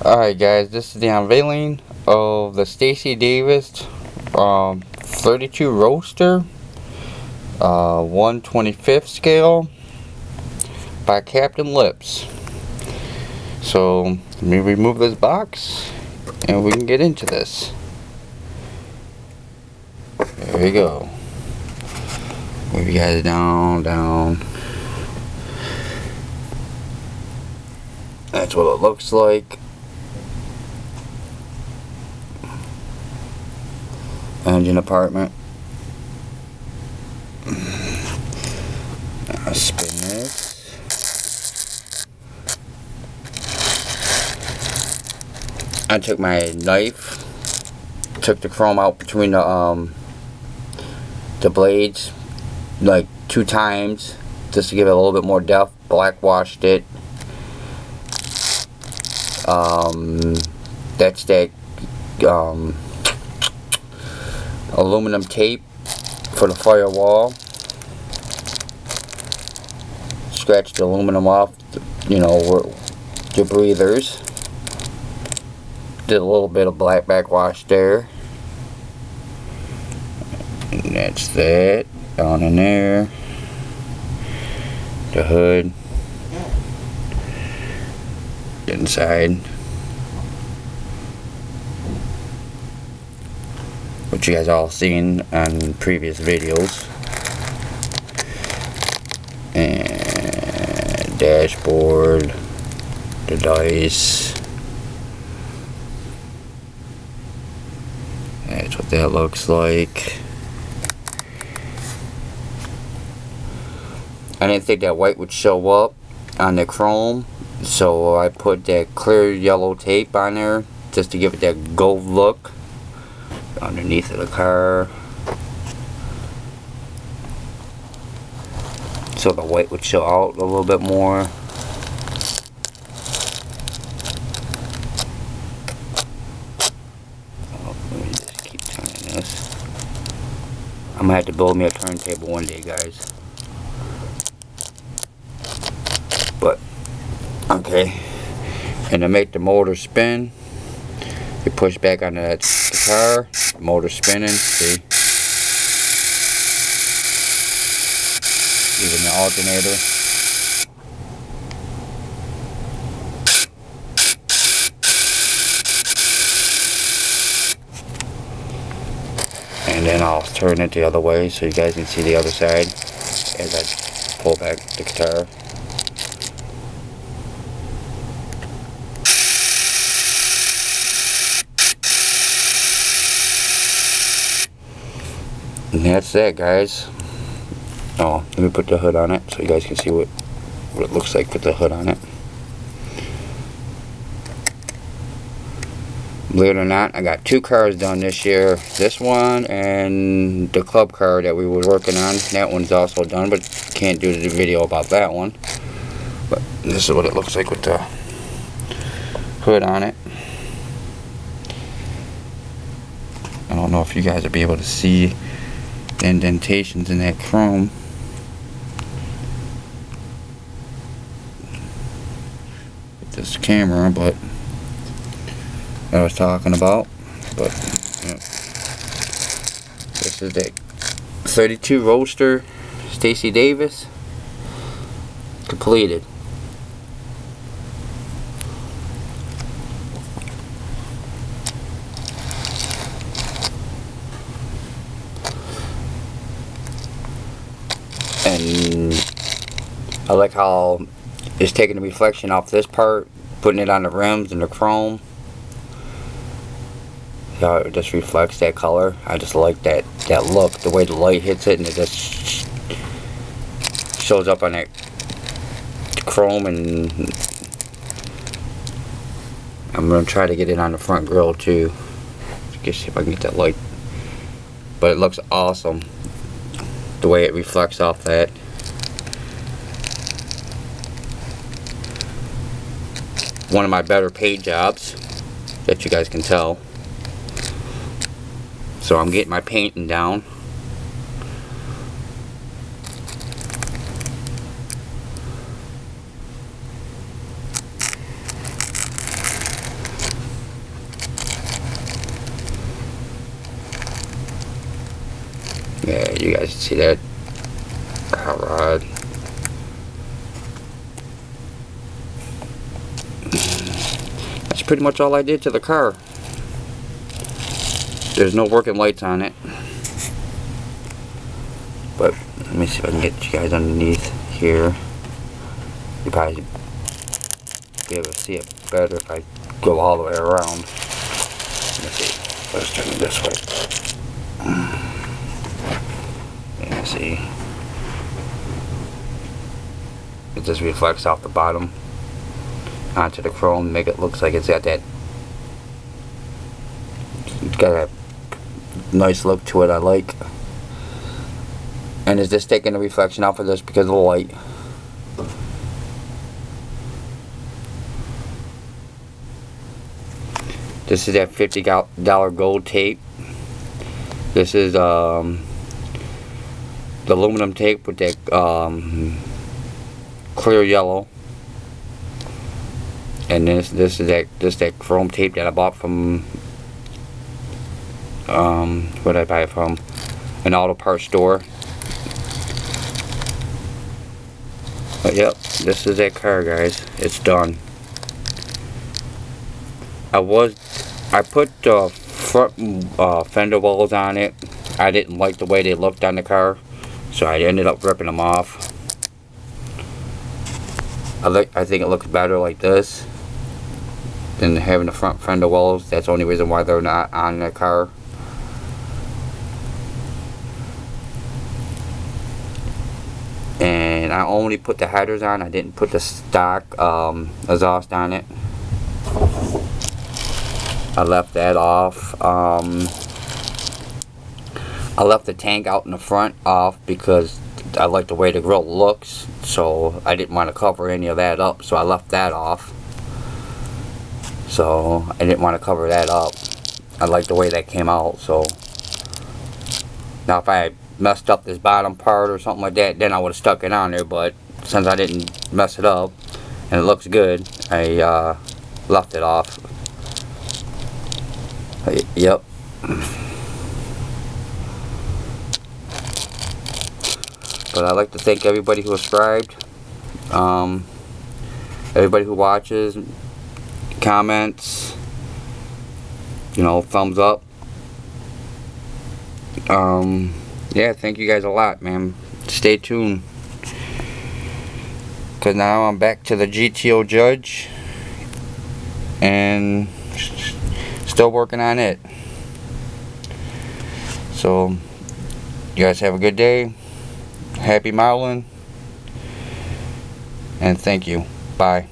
Alright guys, this is the unveiling of the Stacy Davis 32 Roadster 1/25th scale by Captain Lips. So let me remove this box and we can get into this. There we go. Move you guys down. That's what it looks like. Engine apartment. Now spin this. I took my knife, took the chrome out between the blades like 2 times just to give it a little bit more depth. Black washed it. That's that aluminum tape for the firewall. Scratch the aluminum off, the breathers. Did a little bit of black backwash there. And that's that down in there. The hood. Inside. Which you guys all seen on previous videos. And dashboard, the dice. That's what that looks like. I didn't think that white would show up on the chrome, so I put that clear yellow tape on there just to give it that gold look underneath of the car, so the white would show out a little bit more. Let me just keep turning this. I'm gonna have to build me a turntable one day, guys. But okay, and to make the motor spin, you push back on the car, motor spinning, see? Even the alternator. And then I'll turn it the other way so you guys can see the other side as I pull back the guitar. And that's that, guys. Oh, let me put the hood on it so you guys can see what it looks like with the hood on it. Believe it or not, I got 2 cars done this year. This one and the club car that we were working on. That one's also done, but can't do the video about that one. But this is what it looks like with the hood on it. I don't know if you guys will be able to see the indentations in that chrome. With this camera, but I was talking about. But yeah. This is the 32 Roadster Stacy Davis completed. And I like how it's taking the reflection off this part, putting it on the rims and the chrome. So it just reflects that color. I just like that look, the way the light hits it, and it just shows up on that chrome. And I'm gonna try to get it on the front grille too. Just see if I can get that light. But it looks awesome the way it reflects off that. One of my better paint jobs that you guys can tell. So I'm getting my painting down. Yeah, you guys see that hot rod. That's pretty much all I did to the car. There's no working lights on it. But let me see if I can get you guys underneath here. You'll probably be able to see it better if I go all the way around. Let's see. Let's turn it this way. And see. It just reflects off the bottom onto the chrome, make it look like it's got that. It's got a nice look to it. I like. And is this taking the reflection off of this because of the light? This is that $50 gold tape. This is the aluminum tape with that clear yellow. And this is that chrome tape that I bought from where did I buy it from? An auto parts store. But yep, this is that car, guys. It's done. I put front fender wells on it. I didn't like the way they looked on the car, so I ended up ripping them off. I think it looks better like this than having the front fender wells. That's the only reason why they're not on the car. And I only put the headers on. I didn't put the stock exhaust on it. I left that off. I left the tank out in the front off because I like the way the grill looks, so I didn't want to cover any of that up, so I left that off. So I didn't want to cover that up. I like the way that came out. So now if I messed up this bottom part or something like that, then I would have stuck it on there, but since I didn't mess it up and it looks good, I left it off. Yep. But I'd like to thank everybody who subscribed, everybody who watches, comments, you know, thumbs up. Yeah, thank you guys a lot, man. Stay tuned, because now I'm back to the GTO Judge and still working on it. So you guys have a good day. Happy modeling, and thank you. Bye.